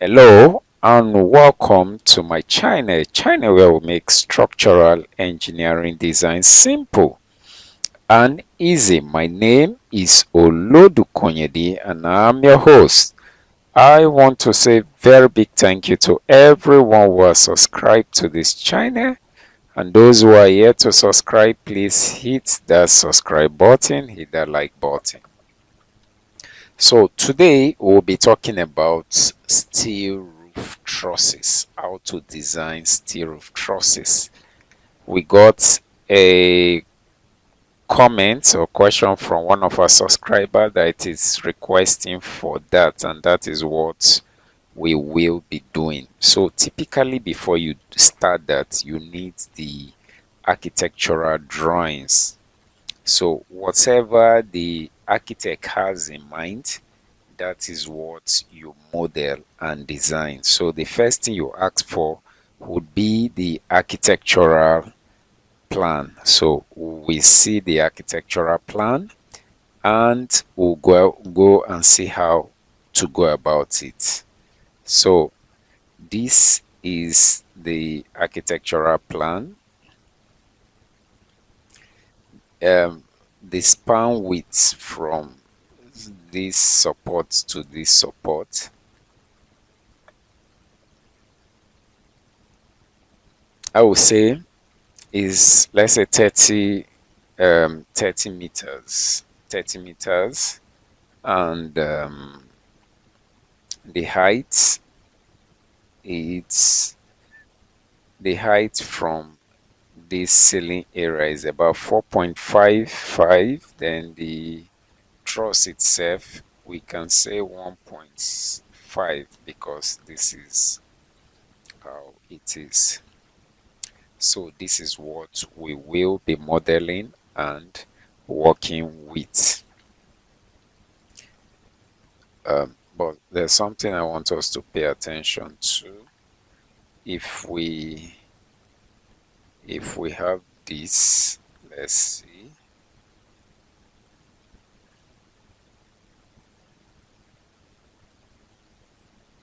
Hello and welcome to my channel where we make structural engineering design simple and easy. My name is Olodukonyede and I'm your host. I want to say very big thank you to everyone who has subscribed to this channel, and those who are yet to subscribe, please hit that subscribe button, hit that like button. So today we'll be talking about steel roof trusses, how to design steel roof trusses. We got a comment or question from one of our subscribers that is requesting for that, and that is what we will be doing. So typically before you start that, you need the architectural drawings. So whatever the architect has in mind, that is what you model and design. So the first thing you ask for would be the architectural plan. So we see the architectural plan and we'll go and see how to go about it. So this is the architectural plan. The span width from this support to this support, I would say, is, let's say, 30 meters, and the height, it's the height from this ceiling area is about 4.55. Then the truss itself, we can say 1.5 because this is how it is. So this is what we will be modeling and working with. But there's something I want us to pay attention to. If we have this, let's see.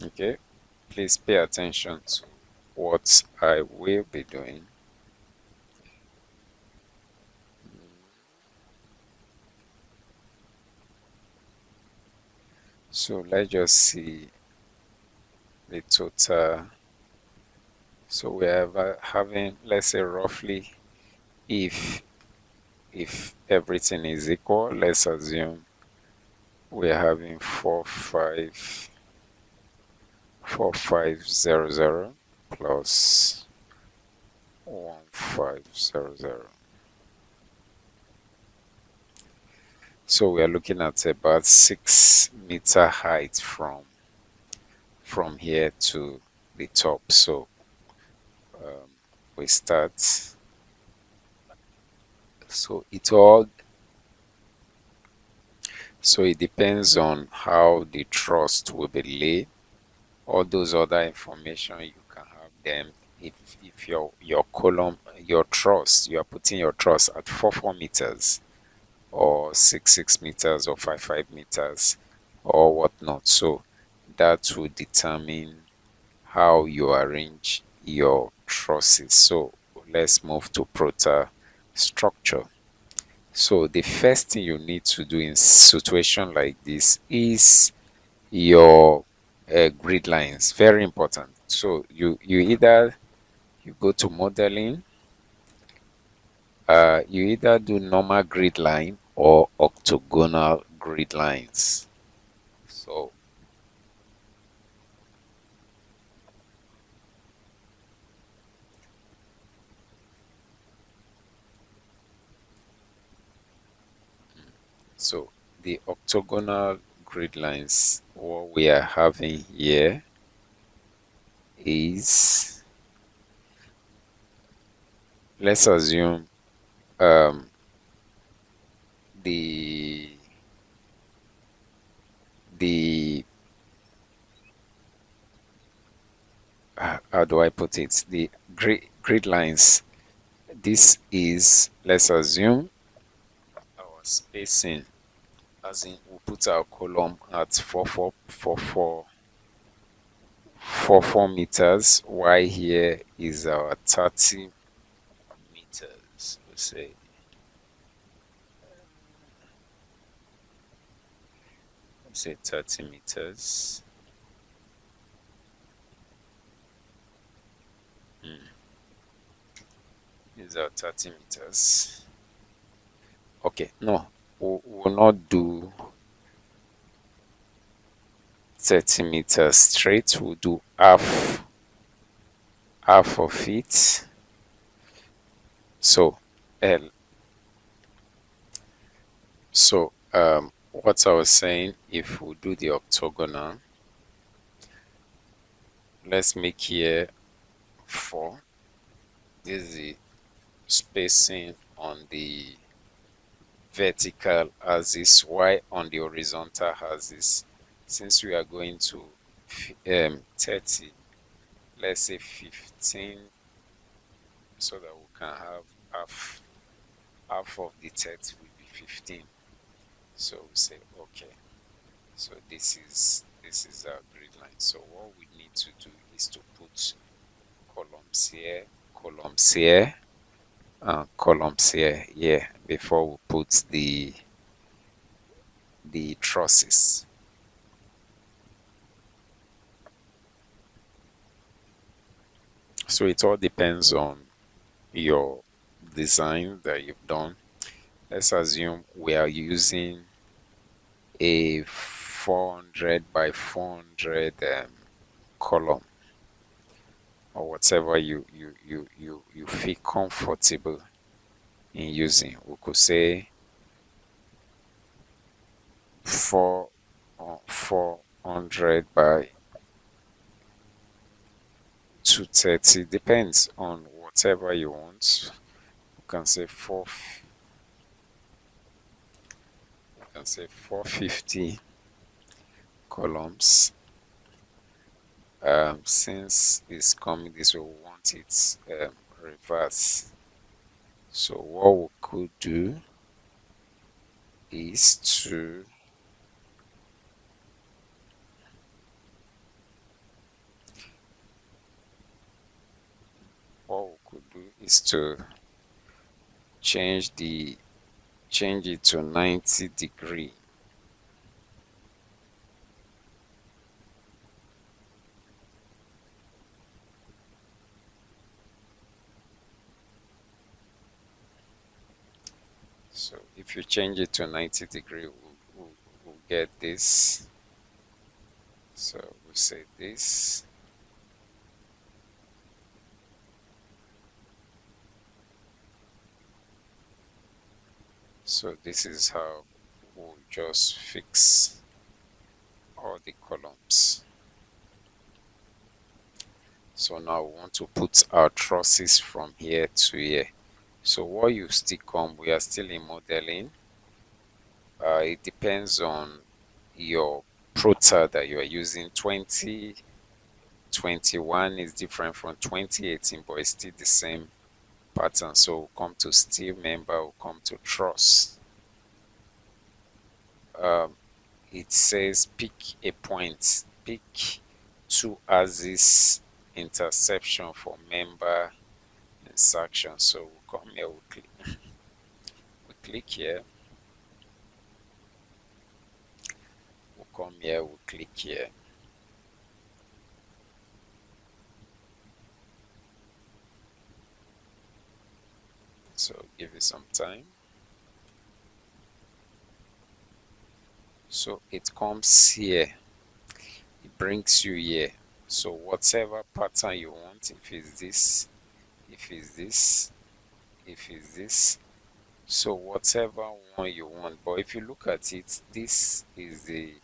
Okay, please pay attention to what I will be doing. So let's just see the total. So we are having, let's say, roughly, if everything is equal, let's assume we're having 4500 plus 1500. So we are looking at about 6 meter height from here to the top. So we start. So it depends on how the truss will be laid. All those other information you can have them if your column, your truss, you are putting your truss at 4 meters or 6 meters or 5 meters or whatnot. So that will determine how you arrange your trusses. So let's move to Prota Structure. So the first thing you need to do in situation like this is your grid lines. Very important. So you either you go to modeling, you either do normal grid line or octagonal grid lines. So the octagonal grid lines, what we are having here is, let's assume the how do I put it, the grid lines. This is, let's assume our spacing, as in we put our column at 4 4 4 4 meters, while here is our 30 meters. Let's say 30 meters. These are 30 meters. Okay, no, we'll not do 30 meters straight. We'll do half of it. So L. So what I was saying, if we do the octagonal, let's make here 4. This is the spacing on the vertical axis, y on the horizontal axis. Since we are going to 30, let's say 15, so that we can have half of the 30 will be 15. So we say okay. So this is our grid line. So what we need to do is to put columns here, columns here, yeah, before we put the trusses. So it all depends on your design that you've done. Let's assume we are using a 400 by 400 column, or whatever you feel comfortable in using. We could say 400 by 230, depends on whatever you want. You can say 450 columns. Since it's coming this way, we want it reverse. So what we could do is to change it to 90-degree. So if you change it to 90-degree, we'll get this. So we'll say this. So this is how we'll just fix all the columns. So now we want to put our trusses from here to here. So what you stick on, we are still in modeling. It depends on your Prota that you are using. 2021 is different from 2018, but it's still the same pattern. So we'll come to steel member, we'll come to truss. It says pick a point, pick 2 axis intersection for member insertion. So we'll come here, we click here, we'll come here, we'll click here. So give it some time. So it comes here, it brings you here. So whatever pattern you want, if it's this, if it's this, if it's this, so whatever one you want. But if you look at it, this is the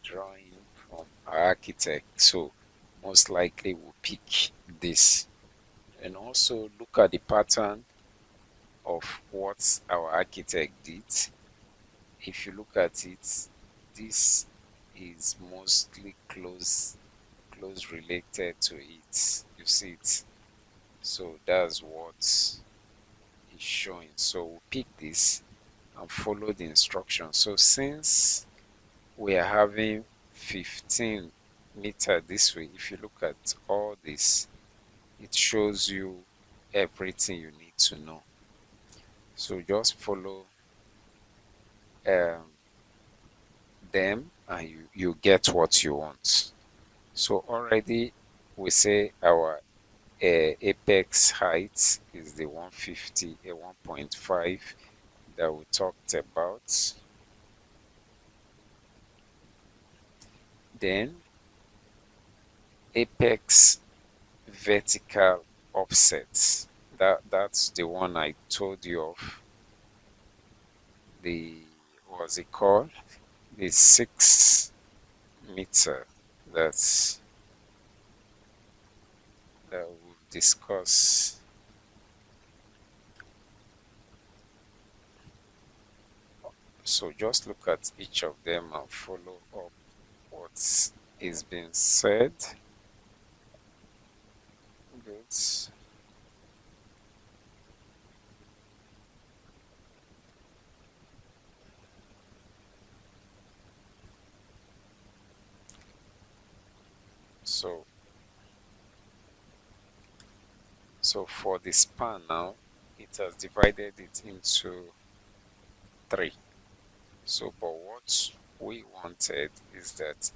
drawing from our architect, so most likely we'll pick this. And also look at the pattern of what our architect did. If you look at it, this is mostly close related to it. You see it, so that's what is showing. So we'll pick this and follow the instructions. So since we are having 15 meter this way, if you look at all this, it shows you everything you need to know. So just follow um, them and you get what you want. So already we say our apex height is the 150, a 1.5 that we talked about. Then apex vertical offset. That's the one I told you of. The what's it called? The 6 meter. That's that we'll discuss. So just look at each of them and follow up what is being said. Good. So for the span now, it has divided it into 3. So but what we wanted is that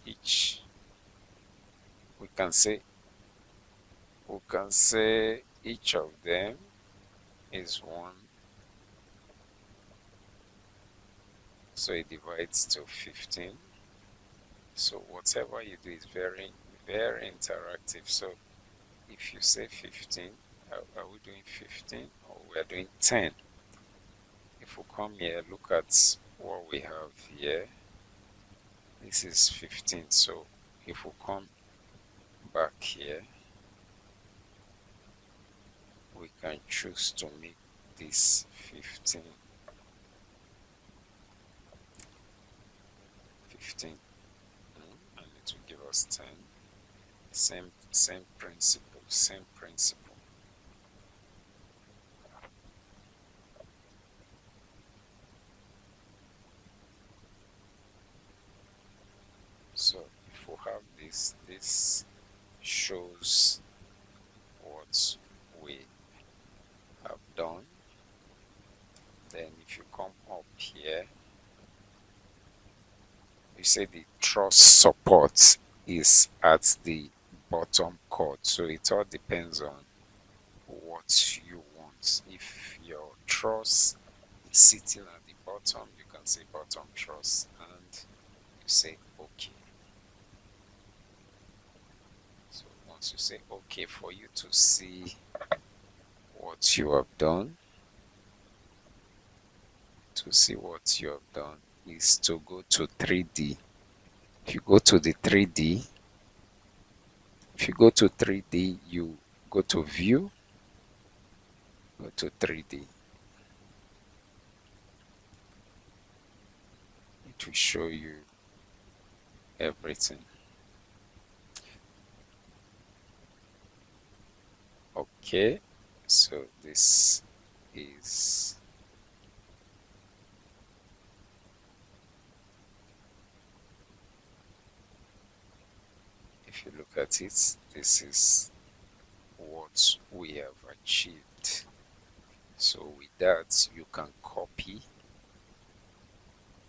we can say each of them is 1, so it divides to 15. So whatever you do is very, very interactive. So if you say 15, are we doing 15 or we are doing 10? If we come here, look at what we have here. This is 15. So if we come back here, we can choose to make this 15. 15. And it will give us 10. Same principle, same principle. So if we have this shows what we have done. Then if you come up here, you say the truss support is at the bottom chord. So it all depends on what you want. If your truss is sitting at the bottom, you can say bottom truss and you say OK. So once you say OK, for you to see what you have done, is to go to 3D. If you go to the 3D, if you go to 3D, you go to view, go to 3D. It will show you everything. Okay, so this is, if you look at it, this is what we have achieved. So with that, you can copy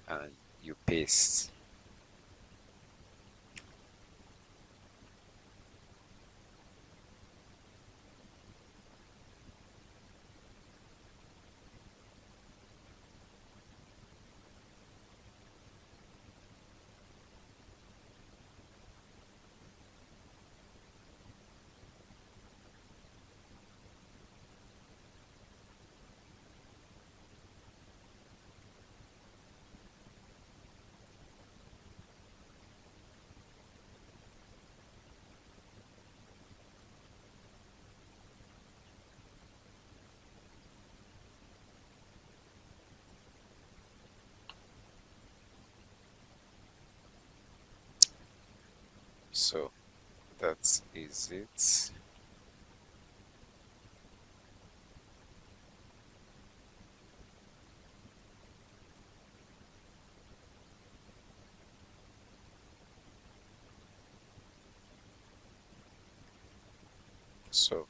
and you paste. So that is it. So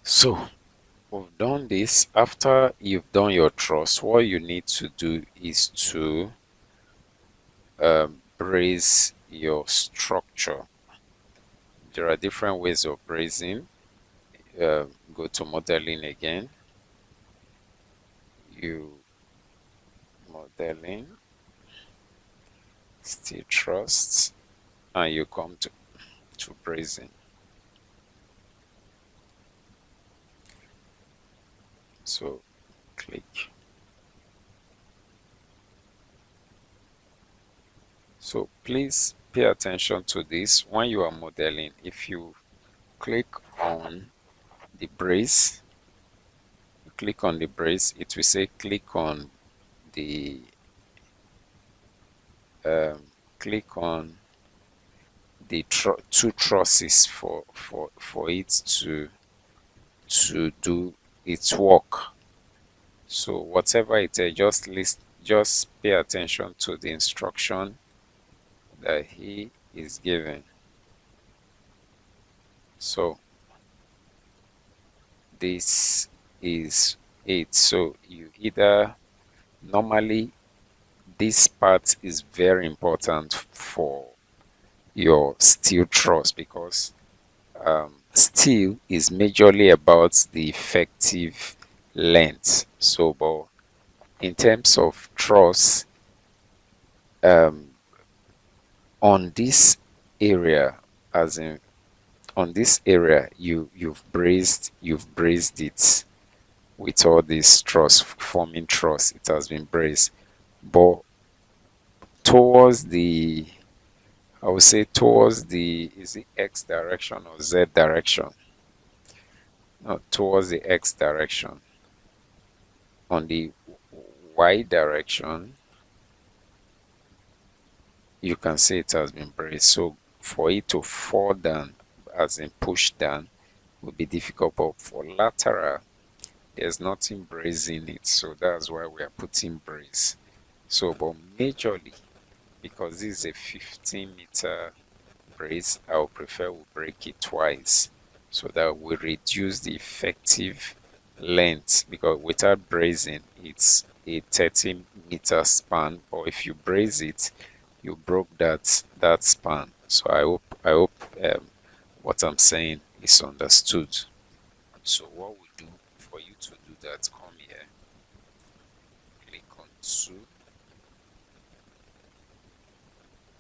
so we've done this. After you've done your truss, what you need to do is to brace your structure. There are different ways of bracing. Go to modeling again. You modeling, steel truss, and you come to bracing. So click. So please pay attention to this when you are modeling. If you click on the brace, it will say the um, click on the two trusses for it to do its work. So whatever it is, just pay attention to the instruction that he is giving. So this is it. So you either normally this part is very important for your steel truss because steel is majorly about the effective length. So, but in terms of truss, um, on this area, as in on this area, you've braced it with all this truss forming truss. It has been braced, but towards the I would say towards the is it X direction or Z direction? No, towards the X direction. On the Y direction, you can see it has been braced. So for it to fall down, as in push down, will be difficult. But for lateral, there's nothing bracing it. So that's why we are putting brace. So, but majorly, because this is a 15-meter brace, I would prefer we break it twice so that we reduce the effective length, because without bracing it's a 30-meter span, or if you brace it you broke that span. So I hope what I'm saying is understood. So what we do for you to do that, come here, click on 2,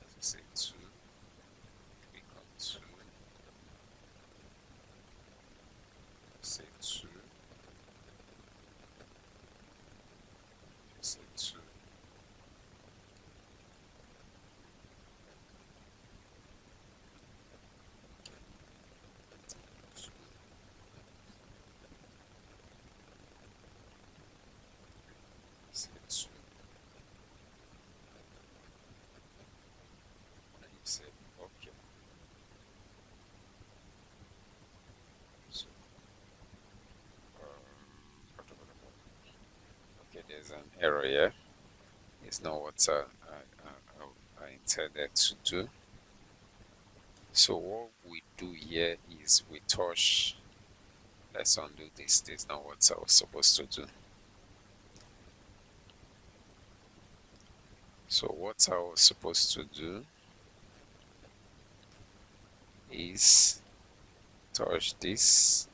as I say 2, click on 2, say 2, say 2. Say 2, and you say okay. So okay, there's an error here. It's not what I intended to do. So what we do here is we touch. Let's undo this. This is not what I was supposed to do. So what I was supposed to do is touch this,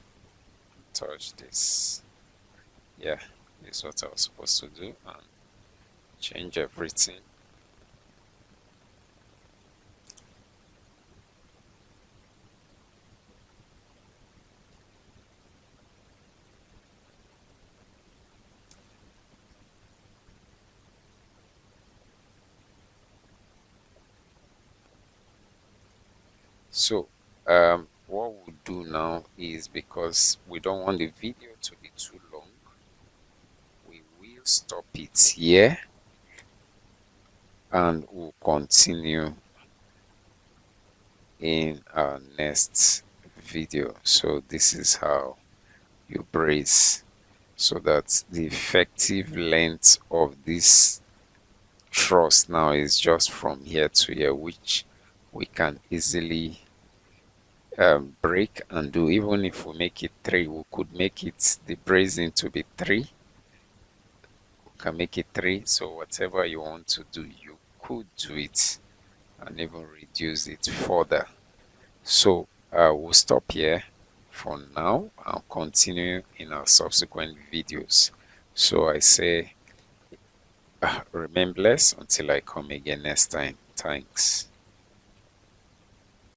touch this. Yeah, this is what I was supposed to do, and change everything. So what we'll do now is, because we don't want the video to be too long, we will stop it here and we'll continue in our next video. So this is how you brace, so that the effective length of this truss now is just from here to here, which we can easily break and do. Even if we make it 3, we could make it the bracing to be 3. We can make it 3. So whatever you want to do, you could do it and even reduce it further. So we'll stop here for now and continue in our subsequent videos. So I say remain blessed until I come again next time. Thanks.